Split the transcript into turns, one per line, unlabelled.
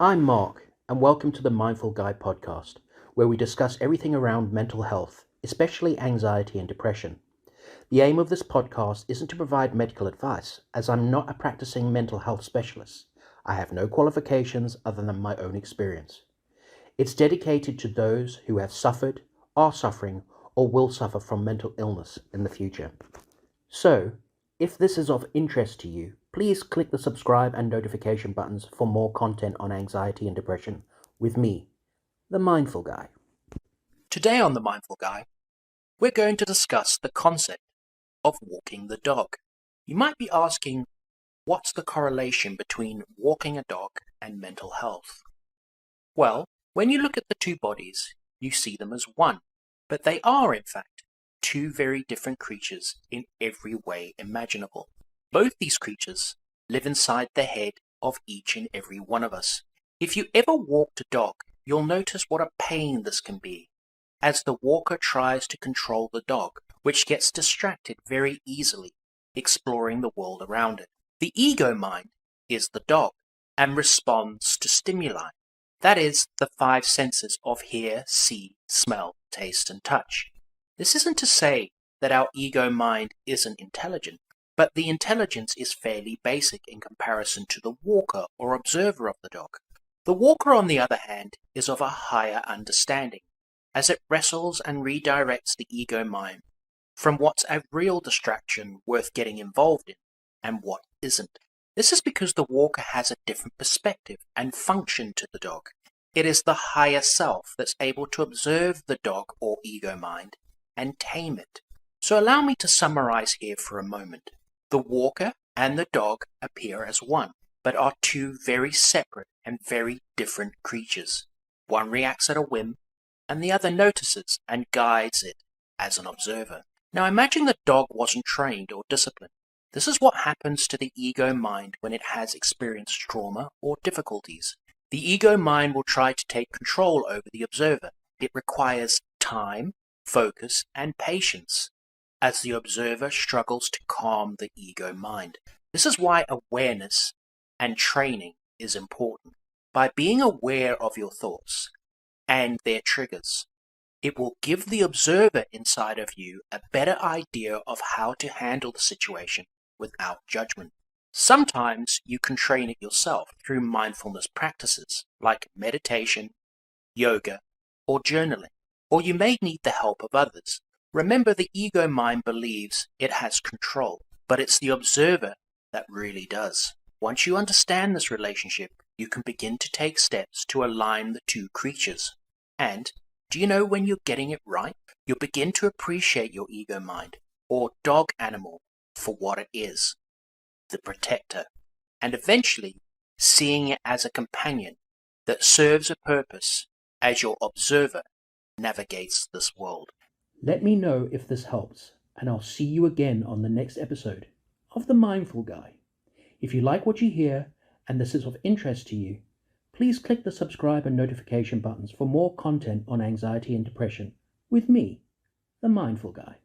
I'm Mark, and welcome to the Mindful Guy podcast, where we discuss everything around mental health, especially anxiety and depression. The aim of this podcast isn't to provide medical advice, as I'm not a practicing mental health specialist. I have no qualifications other than my own experience. It's dedicated to those who have suffered, are suffering, or will suffer from mental illness in the future. So, if this is of interest to you, please click the subscribe and notification buttons for more content on anxiety and depression with me, the Mindful Guy.
Today on The Mindful Guy, we're going to discuss the concept of walking the dog. You might be asking, what's the correlation between walking a dog and mental health? Well, when you look at the two bodies, you see them as one, but they are in fact two very different creatures in every way imaginable. Both these creatures live inside the head of each and every one of us. If you ever walked a dog, you'll notice what a pain this can be, as the walker tries to control the dog, which gets distracted very easily, exploring the world around it. The ego mind is the dog and responds to stimuli. That is, the five senses of hear, see, smell, taste, and touch. This isn't to say that our ego mind isn't intelligent, but the intelligence is fairly basic in comparison to the walker or observer of the dog. The walker, on the other hand, is of a higher understanding, as it wrestles and redirects the ego mind from what's a real distraction worth getting involved in and what isn't. This is because the walker has a different perspective and function to the dog. It is the higher self that's able to observe the dog or ego mind and tame it. So allow me to summarize here for a moment. The walker and the dog appear as one, but are two very separate and very different creatures. One reacts at a whim, and the other notices and guides it as an observer. Now imagine the dog wasn't trained or disciplined. This is what happens to the ego mind when it has experienced trauma or difficulties. The ego mind will try to take control over the observer. It requires time, focus, and patience as the observer struggles to calm the ego mind. This is why awareness and training is important. By being aware of your thoughts and their triggers, it will give the observer inside of you a better idea of how to handle the situation without judgment. Sometimes you can train it yourself through mindfulness practices like meditation, yoga, or journaling, or you may need the help of others. Remember, the ego mind believes it has control, but it's the observer that really does. Once you understand this relationship, you can begin to take steps to align the two creatures. And do you know when you're getting it right? You'll begin to appreciate your ego mind, or dog animal, for what it is, the protector, and eventually seeing it as a companion that serves a purpose as your observer navigates this world.
Let me know if this helps, and I'll see you again on the next episode of The Mindful Guy. If you like what you hear and this is of interest to you, please click the subscribe and notification buttons for more content on anxiety and depression with me, the Mindful Guy.